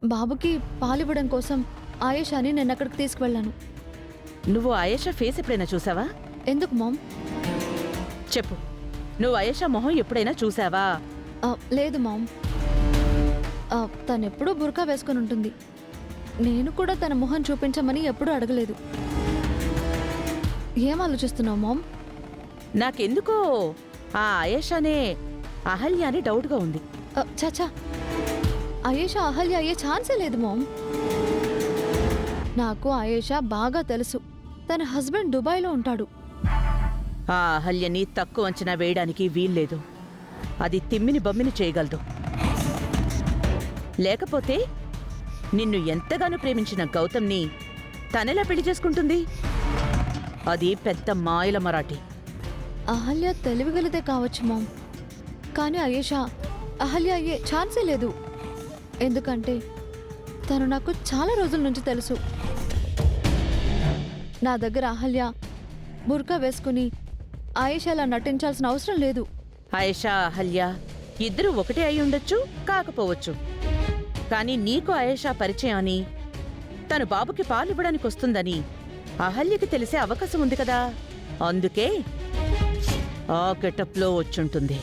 బాబుకి పాలివ్వడం కోసం ఆయేషాని నేను అక్కడికి తీసుకువెళ్ళాను. నువ్వు ఆయేషా ఫేస్ ఎప్పుడైనా చూసావా? ఎందుకు మామ్? చెప్పు, నువ్వు ఆయేషా మొహం ఎప్పుడైనా చూసావా? లేదు మామ్. తనెప్పుడూ బుర్కా వేసుకుని ఉంటుంది. నేను కూడా తన మొహం చూపించమని ఎప్పుడూ అడగలేదు. ఏం ఆలోచిస్తున్నావు మామ్? నాకెందుకో ఆ ఆయేషానే అహల్య అని డౌట్గా ఉంది. చాచా, ఆయేషా అహల్య అయ్యే ఛాన్సే లేదు మామ్. నాకు ఆయేషా బాగా తెలుసు. తన హస్బెండ్ దుబాయ్లో ఉంటాడు. ఆ అహల్యని తక్కువ అంచనా వేయడానికి వీల్లేదు. అది తిమ్మిని బమ్మిని చేయగలదు. లేకపోతే నిన్ను ఎంతగానో ప్రేమించిన గౌతమ్ని తనెలా పెళ్లి చేసుకుంటుంది? అది పెద్ద మాయల మరాఠీ. అహల్య తెలివిగలదే కావచ్చు మామ్, కానీ ఆయేషా అహల్య అయ్యే ఛాన్సే లేదు. ఎందుకంటే తను నాకు చాలా రోజుల నుంచి తెలుసు. నా దగ్గర అహల్య బుర్కా వేసుకుని ఆయేషాలా నటించాల్సిన అవసరం లేదు. ఆయేషా అహల్య ఇద్దరూ ఒకటే అయి ఉండొచ్చు, కాకపోవచ్చు. కానీ నీకు ఆయేషా పరిచయం అని, తను బాబుకి పాలివ్వడానికి వస్తుందని అహల్యకి తెలిసే అవకాశం ఉంది కదా. అందుకే ఆ గెటప్లో వచ్చుంటుంది.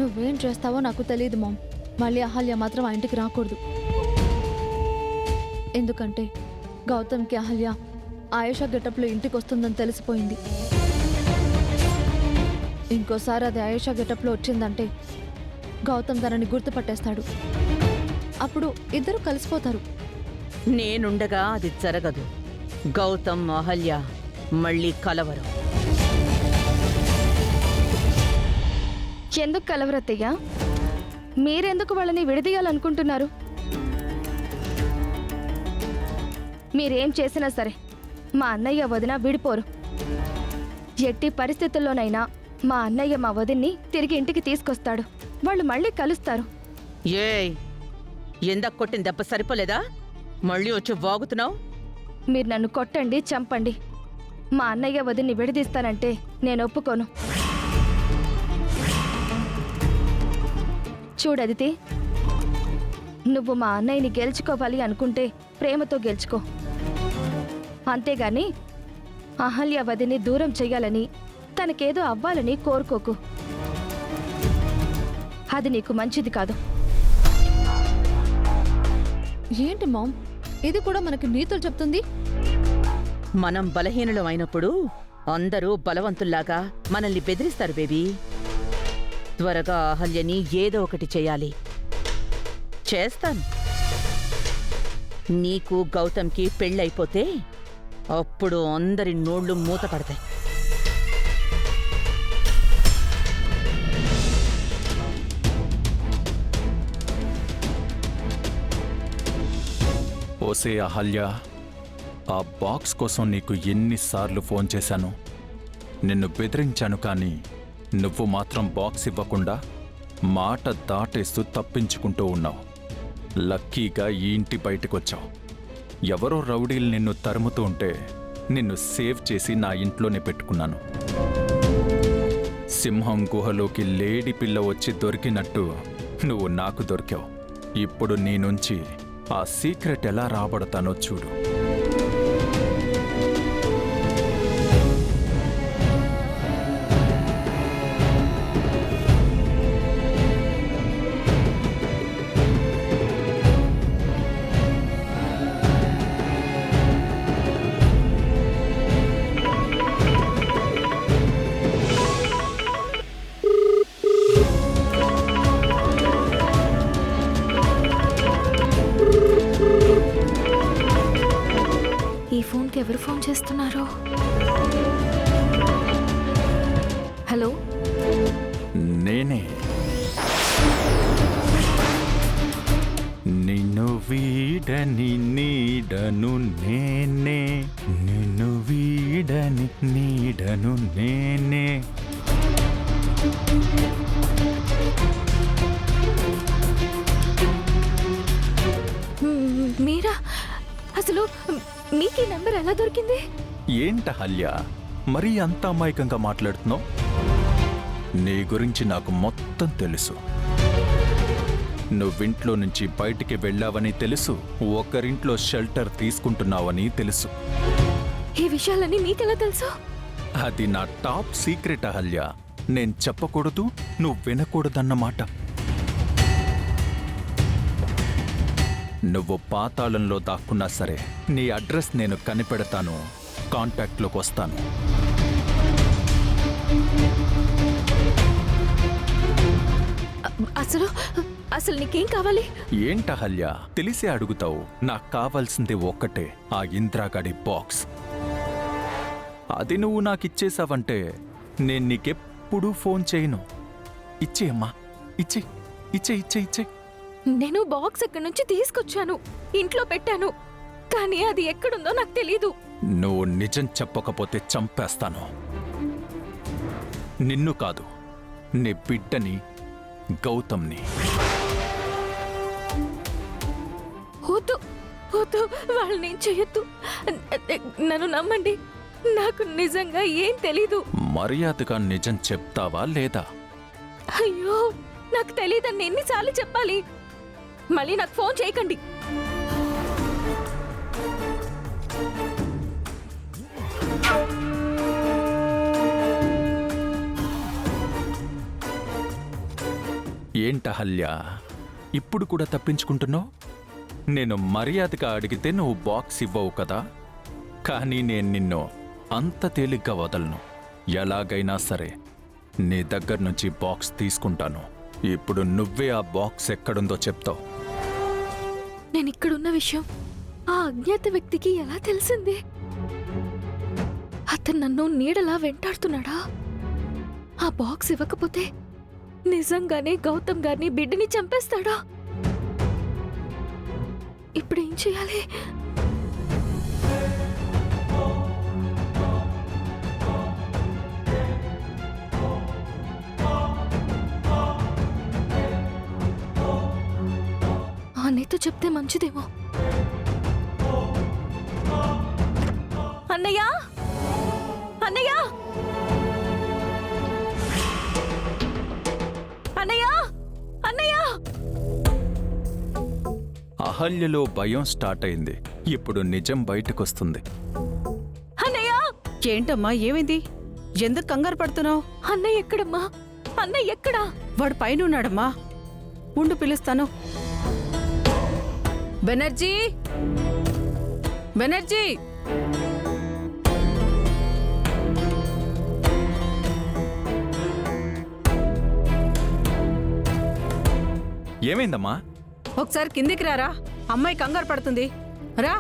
నువ్వేం చేస్తావో నాకు తెలియదు మామ్. మళ్ళీ అహల్య మాత్రం ఆ ఇంటికి రాకూడదు. ఎందుకంటే గౌతమ్కి అహల్య ఆయేషా గెటప్లో ఇంటికి వస్తుందని తెలిసిపోయింది. ఇంకోసారి అది ఆయేషా గెటప్లో వచ్చిందంటే గౌతమ్ తనని గుర్తుపట్టేస్తాడు. అప్పుడు ఇద్దరు కలిసిపోతారు. నేనుండగా అది జరగదు. గౌతమ్ అహల్య మళ్ళీ కలవరు. ఎందుకు కలవరత్తయ్యా? మీరెందుకు వాళ్ళని విడదీయాలనుకుంటున్నారు? మీరేం చేసినా సరే మా అన్నయ్య వదిన విడిపోరు. ఎట్టి పరిస్థితుల్లోనైనా మా అన్నయ్య మా వదిన్ని తిరిగి ఇంటికి తీసుకొస్తాడు. వాళ్ళు మళ్ళీ కలుస్తారు. ఏయ్, ఎందక కొట్టిన దెబ్బ సరిపోలేదా? మళ్ళీ వచ్చి వాగుతున్నావు? మీరు నన్ను కొట్టండి, చంపండి, మా అన్నయ్య వదిన్ని విడదీస్తానంటే నేను ఒప్పుకోను. చూడదితి, నువ్వు మా అన్నయ్యని గెలుచుకోవాలి అనుకుంటే ప్రేమతో గెలుచుకో. అంతేగాని అహల్య వదిని దూరం చెయ్యాలని, తనకేదో అవ్వాలని కోరుకోకు. అది నీకు మంచిది కాదు. ఏంటి మామ్, ఇది కూడా మనకి నీతులు చెప్తుంది? మనం బలహీనులం అయినప్పుడు అందరూ బలవంతుల్లాగా మనల్ని బెదిరిస్తారు బేబీ. త్వరగా అహల్యని ఏదో ఒకటి చేయాలి. చేస్తాను. నీకు గౌతమ్కి పెళ్ళైపోతే అప్పుడు అందరి నోళ్లు మూత పడతాయి. ఓసే అహల్య, ఆ బాక్స్ కోసం నీకు ఎన్నిసార్లు ఫోన్ చేశాను. నిన్ను బెదిరించాను, కానీ నువ్వు మాత్రం బాక్స్ ఇవ్వకుండా మాట దాటేస్తూ తప్పించుకుంటూ ఉన్నావు. లక్కీగా ఈ ఇంటి బయటకొచ్చావు. ఎవరో రౌడీలు నిన్ను తరుముతూ ఉంటే నిన్ను సేవ్ చేసి నా ఇంట్లోనే పెట్టుకున్నాను. సింహం గుహలోకి లేడి పిల్ల వచ్చి దొరికినట్టు నువ్వు నాకు దొరికావు. ఇప్పుడు నీ నుంచి ఆ సీక్రెట్ ఎలా రాబడతానో చూడు. ఈ ఫోన్కి ఎవరు ఫోన్ చేస్తున్నారు? హలో, నేనే. నిన్ను వీడని నీడను నేనే, నిన్ను వీడని నీడను నేనే. మీరా? అసలు మీకు ఈ నెంబర్ ఎలా దొరికింది? ఏంట హల్య, మరీ అంత అమాయకంగా మాట్లాడుతున్నావు? నీ గురించి నాకు మొత్తం తెలుసు. నువ్వింట్లో నుంచి బయటికి వెళ్ళావని తెలుసు, ఒకరింట్లో షెల్టర్ తీసుకుంటున్నావని తెలుసు. ఈ విషయాలన్నీ నీకెలా తెలుసు? అది నా టాప్ సీక్రెట్ అహల్య. నేను చెప్పకూడదు, నువ్వు వినకూడదన్నమాట. నువ్వు పాతాళంలో దాక్కున్నా సరే నీ అడ్రస్ నేను కనిపెడతాను, కాంటాక్ట్లోకి వస్తాను. అసలు నీకేం కావాలి? ఏంటహల్య తెలిసే అడుగుతావు? నాకు కావాల్సింది ఒక్కటే, ఆ ఇంద్రాగాడి బాక్స్. అది నువ్వు నాకిచ్చేసావంటే నేను నీకెప్పుడూ ఫోన్ చేయను. ఇచ్చేయమ్మా, ఇచ్చే ఇచ్చే ఇచ్చే ఇచ్చే. నేను బాక్స్ ఎక్కడి నుంచి తీసుకొచ్చాను, ఇంట్లో పెట్టాను, కానీ అది ఎక్కడుందో నాకు తెలీదు. నువ్వు నిజం చెప్పకపోతే చంపేస్తాను. నిన్ను కాదు, నీ బిడ్డని, గౌతమ్ని. వద్దు వద్దు, వాళ్ళని చెయ్యొద్దు. నన్ను నమ్మండి, నాకు నిజంగా ఏం తెలీదు. మర్యాదగా నిజం చెప్తావా లేదా? అయ్యో, నాకు తెలీదని ఎన్నిసార్లు చెప్పాలి? మళ్ళీ నాకు ఫోన్ చేయకండి. ఏంటహల్య ఇప్పుడు కూడా తప్పించుకుంటున్నావు? నేను మర్యాదగా అడిగితే నువ్వు బాక్స్ ఇవ్వవు కదా, కానీ నేను నిన్ను అంత తేలిగ్గా వదలను. ఎలాగైనా సరే నీ దగ్గర నుంచి బాక్స్ తీసుకుంటాను. ఇప్పుడు నువ్వే ఆ బాక్స్ ఎక్కడుందో చెప్తావు. నేను ఇక్కడున్న విషయం ఆ అజ్ఞాత వ్యక్తికి ఎలా తెలిసింది? అతను నన్ను నీడలా వెంటాడుతున్నాడా? ఆ బాక్స్ ఇవ్వకపోతే నిజంగానే గౌతమ్ గారిని బిడ్డని చంపేస్తాడా? ఇప్పుడేం చేయాలి? అన్నయ్యతో చెప్తే మంచిదేమో. అన్నయ్య, అన్నయ్య, అన్నయ్య, అన్నయ్య. అహల్యలో భయం స్టార్ట్ అయింది. ఇప్పుడు నిజం బయటకొస్తుంది. అన్నయ్య, ఏంటమ్మా, ఏమైంది? ఎందుకు కంగారు పడుతున్నావు? అన్నయ్య ఎక్కడమ్మా? అన్నయ్య ఎక్కడా? వాడు పైనున్నాడమ్మా. ఉండు, పిలుస్తాను. బెనర్జీ, బెనర్జీ. ఏమైందమ్మా? ఒకసారి కిందికి రారా, అమ్మాయి కంగారు పడుతుంది. రా.